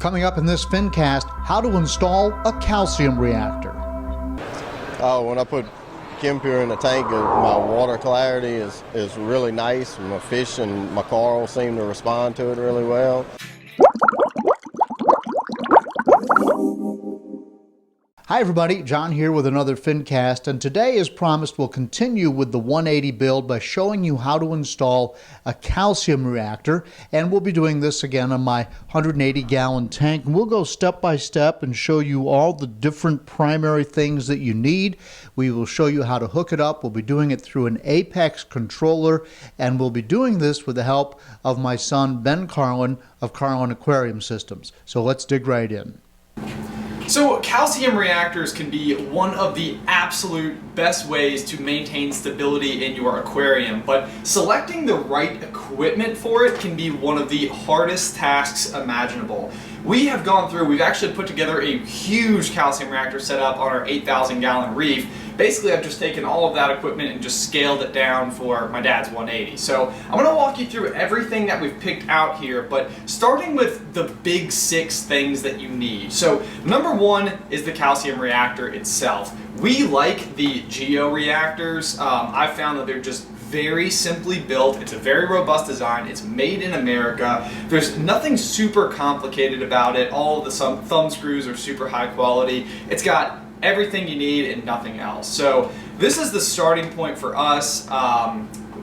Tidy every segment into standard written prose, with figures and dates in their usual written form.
Coming up in this Fincast, how to install a calcium reactor. When I put ChemPure in the tank, my water clarity is really nice. My fish and my coral seem to respond to it really well. Hi everybody, John here with another Fincast, and today, as promised, we'll continue with the 180 build by showing you how to install a calcium reactor, and we'll be doing this again on my 180-gallon tank, and we'll go step by step and show you all the different primary things that you need. We will show you how to hook it up. We'll be doing it through an Apex controller, and we'll be doing this with the help of my son, Ben Carlin of Carlin Aquarium Systems. So let's dig right in. So calcium reactors can be one of the absolute best ways to maintain stability in your aquarium, but selecting the right equipment for it can be one of the hardest tasks imaginable. We've actually put together a huge calcium reactor setup on our 8,000-gallon reef. Basically, I've just taken all of that equipment and just scaled it down for my dad's 180. So I'm going to walk you through everything that we've picked out here, but starting with the big 6 things that you need. So number 1 is the calcium reactor itself. We like the Geo reactors. I've found that they're just very simply built. It's a very robust design. It's made in America. There's nothing super complicated about it. All of the thumb screws are super high quality. It's got everything you need and nothing else. So this is the starting point for us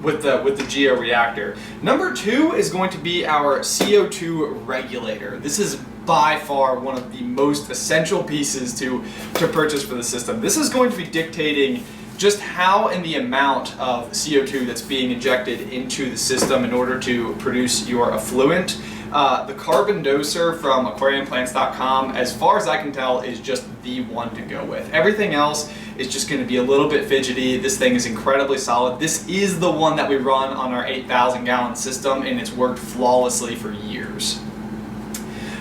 with the Geo reactor. Number 2 is going to be our CO2 regulator. This is by far one of the most essential pieces to purchase for the system. This is going to be dictating just how and the amount of CO2 that's being injected into the system in order to produce your effluent. The carbon doser from aquariumplants.com, as far as I can tell, is just the one to go with. Everything else is just going to be a little bit fidgety. This thing is incredibly solid. This is the one that we run on our 8,000-gallon system, and it's worked flawlessly for years.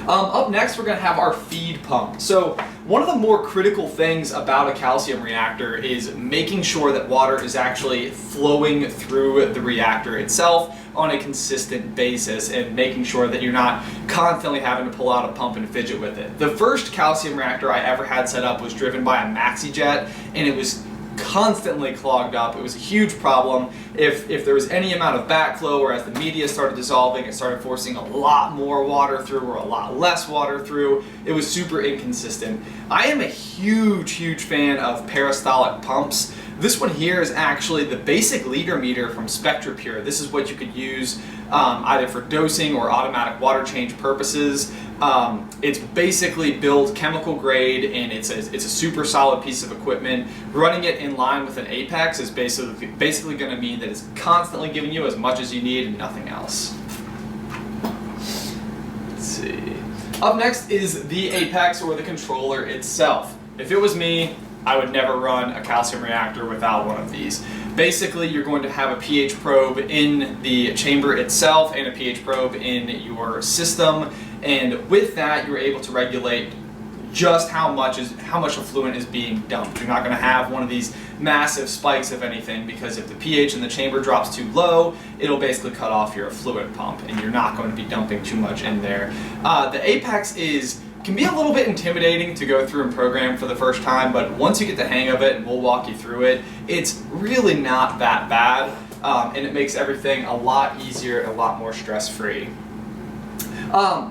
Up next, we're going to have our feed pump. So one of the more critical things about a calcium reactor is making sure that water is actually flowing through the reactor itself on a consistent basis and making sure that you're not constantly having to pull out a pump and fidget with it. The first calcium reactor I ever had set up was driven by a MaxiJet, and it was constantly clogged up. It was a huge problem. If there was any amount of backflow, or as the media started dissolving, it started forcing a lot more water through or a lot less water through. It was super inconsistent. I am a huge fan of peristaltic pumps. This one here is actually the basic liter meter from SpectraPure. This is what you could use either for dosing or automatic water change purposes. It's basically built chemical grade, and it's a super solid piece of equipment. Running it in line with an Apex is basically going to mean that it's constantly giving you as much as you need and nothing else. Let's see. Up next is the Apex, or the controller itself. If it was me, I would never run a calcium reactor without one of these. Basically, you're going to have a pH probe in the chamber itself and a pH probe in your system, and with that, you're able to regulate just how much effluent is being dumped. You're not going to have one of these massive spikes of anything, because if the pH in the chamber drops too low, it'll basically cut off your effluent pump, and you're not going to be dumping too much in there. The Apex can be a little bit intimidating to go through and program for the first time, but once you get the hang of it, and we'll walk you through it, it's really not that bad, and it makes everything a lot easier and a lot more stress-free.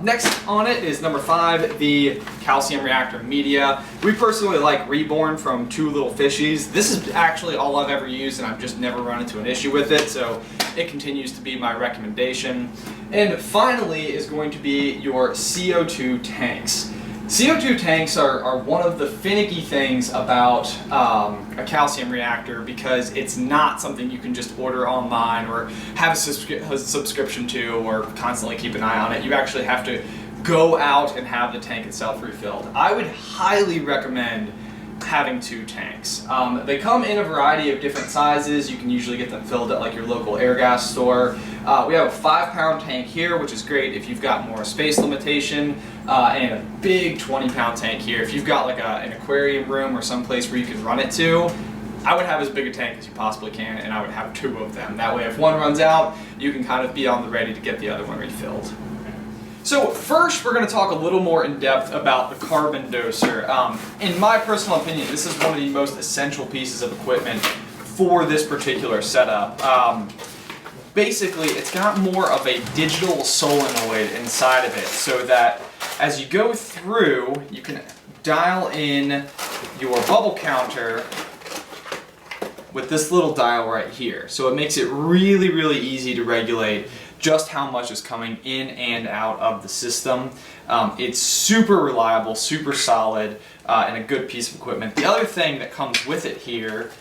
Next on it is number 5, the calcium reactor media. We personally like Reborn from Two Little Fishies. This is actually all I've ever used, and I've just never run into an issue with it, so it continues to be my recommendation. And finally is going to be your CO2 tanks. CO2 tanks are one of the finicky things about a calcium reactor, because it's not something you can just order online or have a subscription to or constantly keep an eye on it. You actually have to go out and have the tank itself refilled. I would highly recommend having 2 tanks. They come in a variety of different sizes. You can usually get them filled at like your local air gas store. We have a 5-pound tank here, which is great if you've got more space limitation, and a big 20-pound tank here. If you've got like an aquarium room or some place where you can run it to, I would have as big a tank as you possibly can, and I would have 2 of them. That way if one runs out, you can kind of be on the ready to get the other one refilled. So first, we're going to talk a little more in depth about the carbon doser. In my personal opinion, this is one of the most essential pieces of equipment for this particular setup. Basically, it's got more of a digital solenoid inside of it, so that as you go through, you can dial in your bubble counter with this little dial right here. So it makes it really, really easy to regulate just how much is coming in and out of the system. It's super reliable, super solid, and a good piece of equipment. The other thing that comes with it here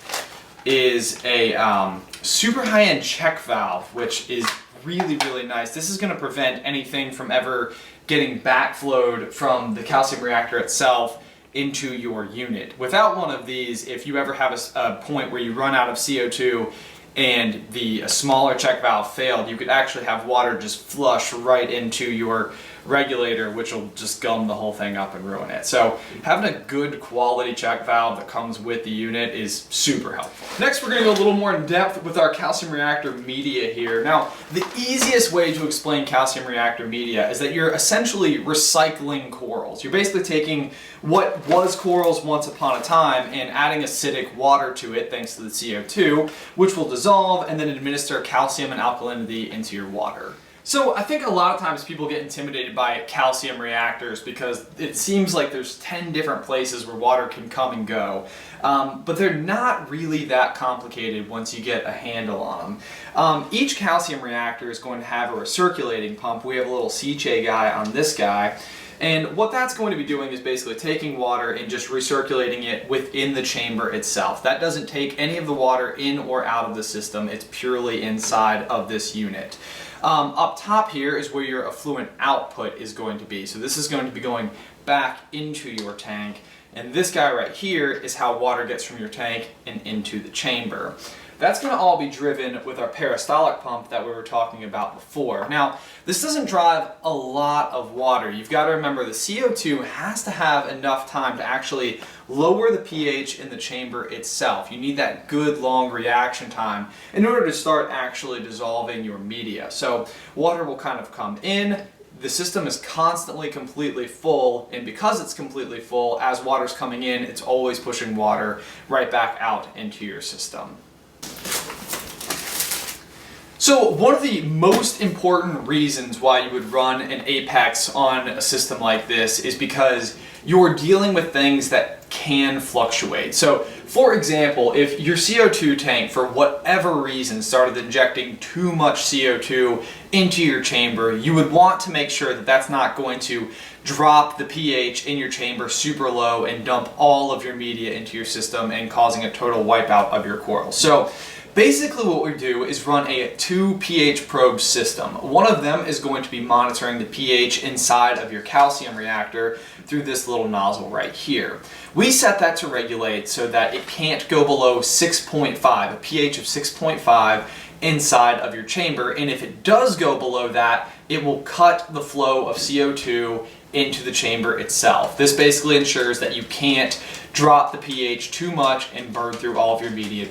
is a super high-end check valve, which is really, really nice. This is going to prevent anything from ever getting backflowed from the calcium reactor itself into your unit. Without one of these, if you ever have a point where you run out of CO2 and the smaller check valve failed, you could actually have water just flush right into your regulator, which will just gum the whole thing up and ruin it. So having a good quality check valve that comes with the unit is super helpful. Next, we're going to go a little more in depth with our calcium reactor media here. Now, the easiest way to explain calcium reactor media is that you're essentially recycling corals. You're basically taking what was corals once upon a time and adding acidic water to it thanks to the CO2, which will dissolve and then administer calcium and alkalinity into your water. So I think a lot of times people get intimidated by calcium reactors because it seems like there's 10 different places where water can come and go. But they're not really that complicated once you get a handle on them. Each calcium reactor is going to have a recirculating pump. We have a little CJ guy on this guy. And what that's going to be doing is basically taking water and just recirculating it within the chamber itself. That doesn't take any of the water in or out of the system. It's purely inside of this unit. Up top here is where your effluent output is going to be. So this is going to be going back into your tank. And this guy right here is how water gets from your tank and into the chamber. That's going to all be driven with our peristaltic pump that we were talking about before. Now, this doesn't drive a lot of water. You've got to remember the CO2 has to have enough time to actually lower the pH in the chamber itself. You need that good long reaction time in order to start actually dissolving your media. So water will kind of come in. The system is constantly completely full, and because it's completely full, as water's coming in, it's always pushing water right back out into your system. So one of the most important reasons why you would run an Apex on a system like this is because you're dealing with things that can fluctuate. So for example, if your CO2 tank for whatever reason started injecting too much CO2 into your chamber, you would want to make sure that that's not going to drop the pH in your chamber super low and dump all of your media into your system and causing a total wipeout of your corals. So basically what we do is run a 2 pH probe system. One of them is going to be monitoring the pH inside of your calcium reactor through this little nozzle right here. We set that to regulate so that it can't go below 6.5, a pH of 6.5 inside of your chamber, and if it does go below that, it will cut the flow of CO2 into the chamber itself. This basically ensures that you can't drop the pH too much and burn through all of your media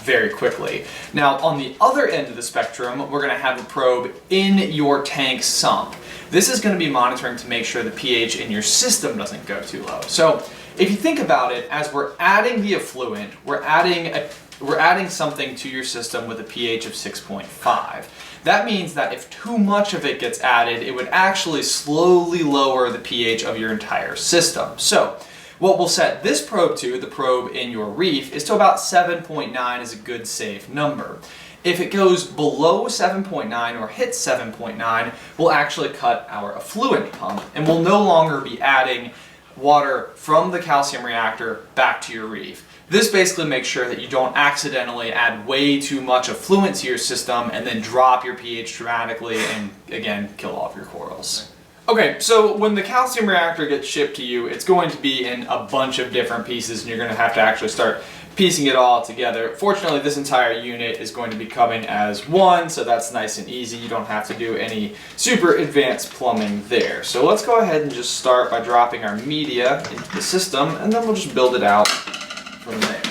very quickly. Now, on the other end of the spectrum, we're going to have a probe in your tank sump. This is going to be monitoring to make sure the pH in your system doesn't go too low. So if you think about it, as we're adding the effluent, we're adding something to your system with a pH of 6.5. That means that if too much of it gets added, it would actually slowly lower the pH of your entire system. So what we'll set this probe to, the probe in your reef, is to about 7.9 is a good safe number. If it goes below 7.9 or hits 7.9, we'll actually cut our effluent pump and we'll no longer be adding water from the calcium reactor back to your reef. This basically makes sure that you don't accidentally add way too much effluent to your system and then drop your pH dramatically and, again, kill all of your corals. Okay, so when the calcium reactor gets shipped to you, it's going to be in a bunch of different pieces and you're going to have to actually start piecing it all together. Fortunately, this entire unit is going to be coming as one, so that's nice and easy. You don't have to do any super advanced plumbing there. So let's go ahead and just start by dropping our media into the system, and then we'll just build it out from there.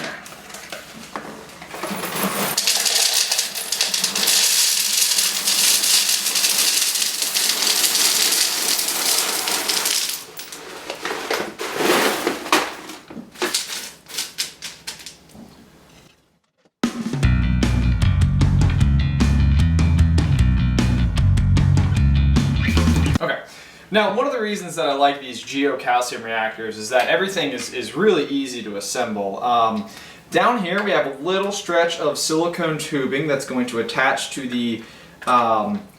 Now, one of the reasons that I like these calcium reactors is that everything is really easy to assemble. Down here we have a little stretch of silicone tubing that's going to attach to the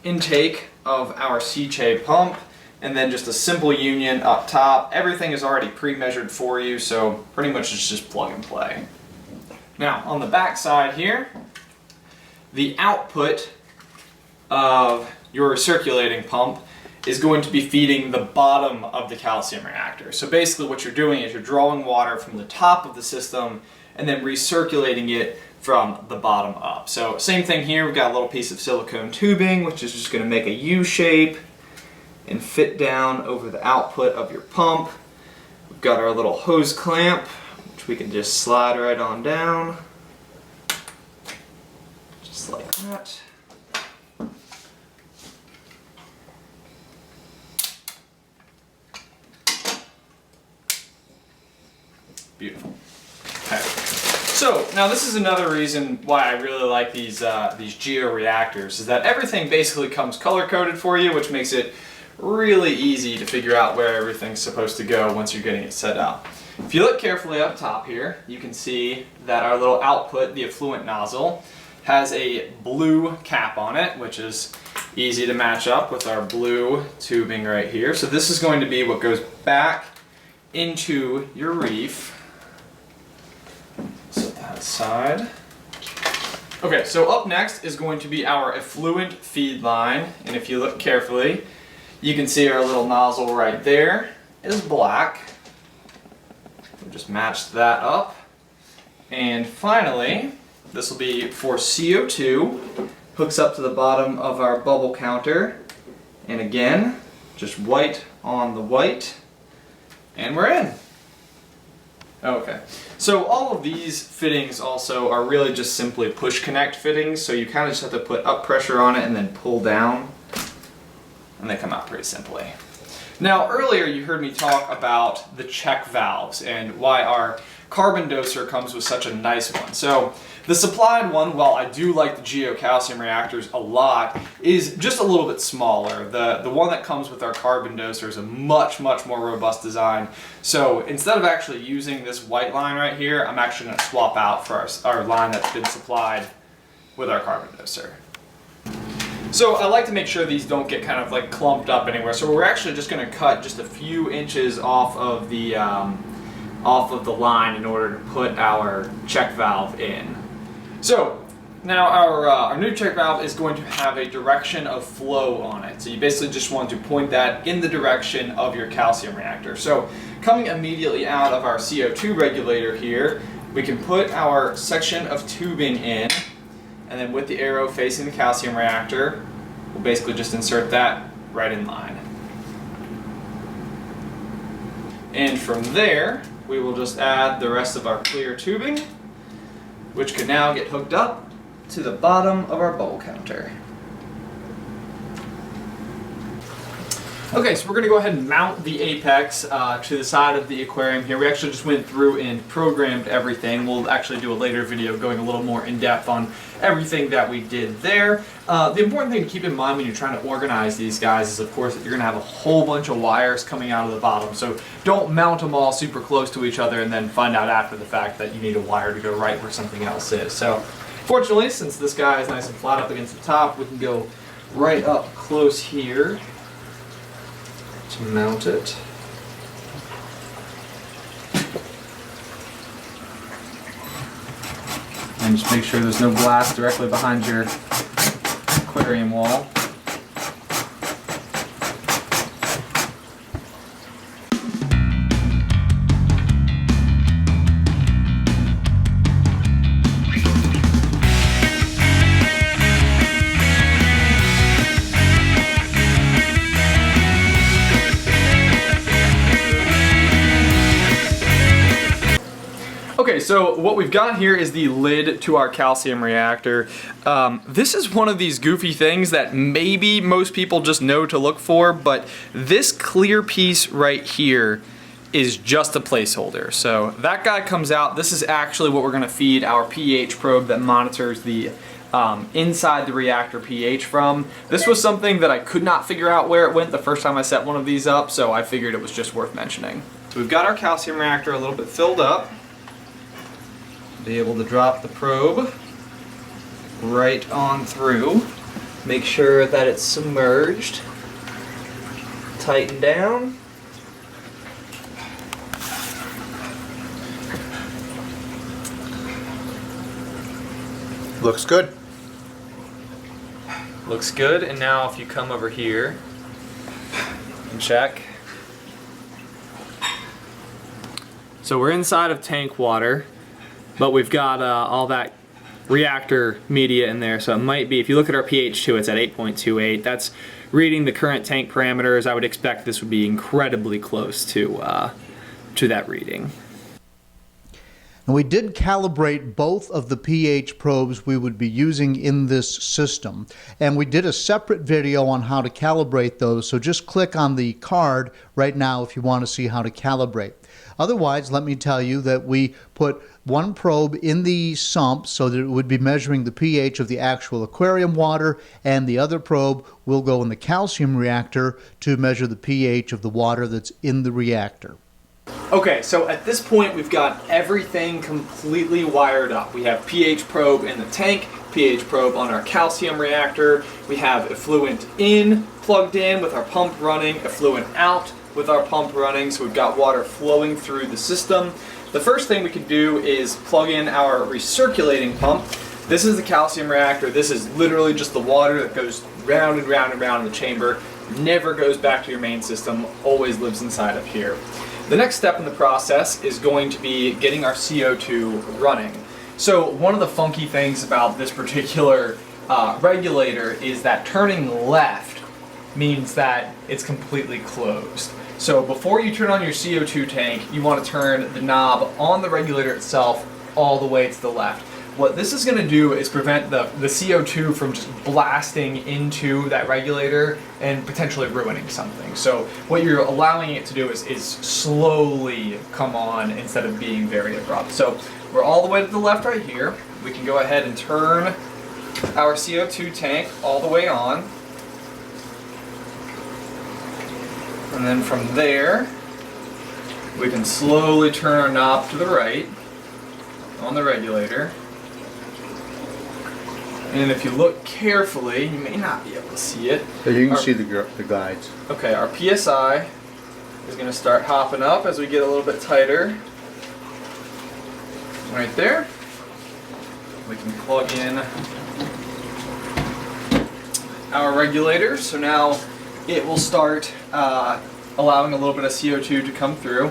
intake of our Co2 pump, and then just a simple union up top. Everything is already pre-measured for you, so pretty much it's just plug and play. Now, on the back side here, the output of your recirculating pump is going to be feeding the bottom of the calcium reactor. So basically what you're doing is you're drawing water from the top of the system and then recirculating it from the bottom up. So same thing here, we've got a little piece of silicone tubing which is just going to make a U shape and fit down over the output of your pump. We've got our little hose clamp which we can just slide right on down, just like that. Beautiful. Okay. So now this is another reason why I really like these georeactors, is that everything basically comes color coded for you, which makes it really easy to figure out where everything's supposed to go once you're getting it set up. If you look carefully up top here, you can see that our little output, the effluent nozzle, has a blue cap on it, which is easy to match up with our blue tubing right here. So this is going to be what goes back into your reef. Set that aside. Okay, so up next is going to be our effluent feed line, and if you look carefully, you can see our little nozzle right there is black. We'll just match that up. And finally, this will be for CO2, hooks up to the bottom of our bubble counter, and again, just white on the white, and we're in. Okay, so all of these fittings also are really just simply push connect fittings, so you kind of just have to put up pressure on it and then pull down, and they come out pretty simply. Now earlier you heard me talk about the check valves and why our carbon doser comes with such a nice one. So the supplied one, while I do like the geocalcium reactors a lot, is just a little bit smaller. The one that comes with our carbon doser is a much more robust design. So instead of actually using this white line right here, I'm actually going to swap out for our line that's been supplied with our carbon doser. So I like to make sure these don't get kind of like clumped up anywhere. So we're actually just going to cut just a few inches off of the line in order to put our check valve in. So now our new check valve is going to have a direction of flow on it. So you basically just want to point that in the direction of your calcium reactor. So coming immediately out of our CO2 regulator here, we can put our section of tubing in, and then with the arrow facing the calcium reactor, we'll basically just insert that right in line. And from there, we will just add the rest of our clear tubing, which can now get hooked up to the bottom of our bubble counter. Okay, so we're going to go ahead and mount the apex to the side of the aquarium here. We actually just went through and programmed everything. We'll actually do a later video going a little more in depth on everything that we did there. The important thing to keep in mind when you're trying to organize these guys is, of course, that you're going to have a whole bunch of wires coming out of the bottom. So don't mount them all super close to each other and then find out after the fact that you need a wire to go right where something else is. So fortunately, since this guy is nice and flat up against the top, we can go right up close here to mount it. And just make sure there's no glass directly behind your aquarium wall. Okay, so what we've got here is the lid to our calcium reactor. This is one of these goofy things that maybe most people just know to look for, but this clear piece right here is just a placeholder. So that guy comes out. This is actually what we're going to feed our pH probe that monitors the inside the reactor pH from. This was something that I could not figure out where it went the first time I set one of these up, so I figured it was just worth mentioning. So we've got our calcium reactor a little bit filled up. Be able to drop the probe right on through. Make sure that it's submerged. Tighten down. Looks good. Looks good, and now if you come over here and check. So we're inside of tank water, but we've got all that reactor media in there, so it might be, if you look at our pH 2, it's at 8.28. That's reading the current tank parameters. I would expect this would be incredibly close to that reading. And we did calibrate both of the pH probes we would be using in this system. And we did a separate video on how to calibrate those, so just click on the card right now if you want to see how to calibrate. Otherwise, let me tell you that we put one probe in the sump so that it would be measuring the pH of the actual aquarium water, and the other probe will go in the calcium reactor to measure the pH of the water that's in the reactor. Okay, so at this point we've got everything completely wired up. We have pH probe in the tank, pH probe on our calcium reactor. We have effluent in, plugged in with our pump running, effluent out with our pump running, so we've got water flowing through the system. The first thing we can do is plug in our recirculating pump. This is the calcium reactor. This is literally just the water that goes round and round and round in the chamber, never goes back to your main system, always lives inside of here. The next step in the process is going to be getting our CO2 running. So one of the funky things about this particular regulator is that turning left means that it's completely closed. So before you turn on your CO2 tank, you want to turn the knob on the regulator itself all the way to the left. What this is going to do is prevent the CO2 from just blasting into that regulator and potentially ruining something. So what you're allowing it to do is slowly come on instead of being very abrupt. So we're all the way to the left right here. We can go ahead and turn our CO2 tank all the way on. And then from there, we can slowly turn our knob to the right on the regulator. And if you look carefully, you may not be able to see it. So you can see the guides. Okay, our PSI is going to start hopping up as we get a little bit tighter. Right there. We can plug in our regulator. So now it will start allowing a little bit of CO2 to come through.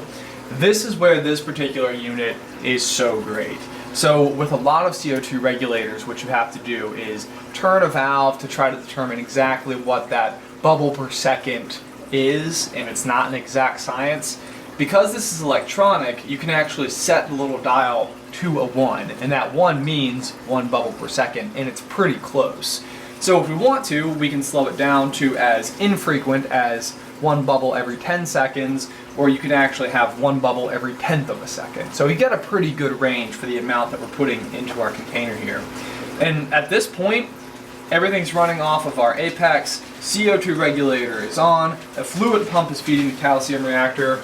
This is where this particular unit is so great. So with a lot of CO2 regulators, what you have to do is turn a valve to try to determine exactly what that bubble per second is, and it's not an exact science. Because this is electronic, you can actually set the little dial to a 1, and that 1 means 1 bubble per second, and it's pretty close. So if we want to, we can slow it down to as infrequent as 1 bubble every 10 seconds, or you can actually have 1 bubble every 1/10 of a second. So you get a pretty good range for the amount that we're putting into our container here. And at this point, everything's running off of our Apex, CO2 regulator is on, a fluid pump is feeding the calcium reactor.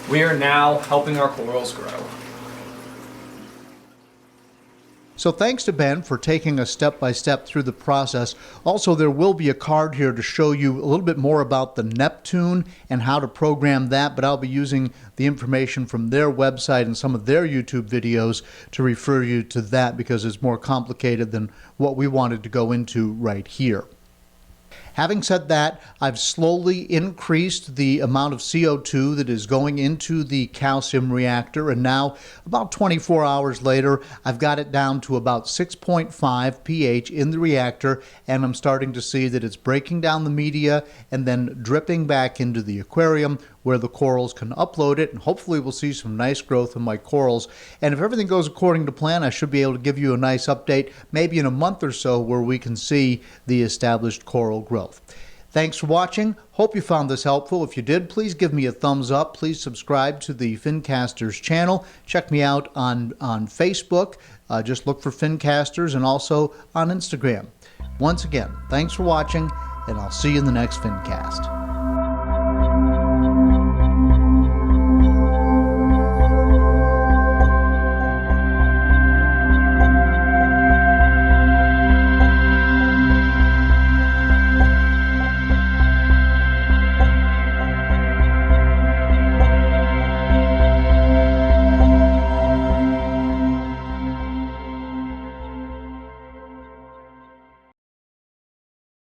We are now helping our corals grow. So thanks to Ben for taking us step-by-step through the process. Also, there will be a card here to show you a little bit more about the Neptune and how to program that, but I'll be using the information from their website and some of their YouTube videos to refer you to that because it's more complicated than what we wanted to go into right here. Having said that, I've slowly increased the amount of CO2 that is going into the calcium reactor, and now about 24 hours later, I've got it down to about 6.5 pH in the reactor, and I'm starting to see that it's breaking down the media and then dripping back into the aquarium where the corals can upload it, and hopefully we'll see some nice growth in my corals. And if everything goes according to plan, I should be able to give you a nice update maybe in a month or so where we can see the established coral growth. Thanks for watching. Hope you found this helpful. If you did, please give me a thumbs up. Please subscribe to the Fincasters channel. Check me out on Facebook. Just look for Fincasters, and also on Instagram. Once again, thanks for watching, and I'll see you in the next Fincast.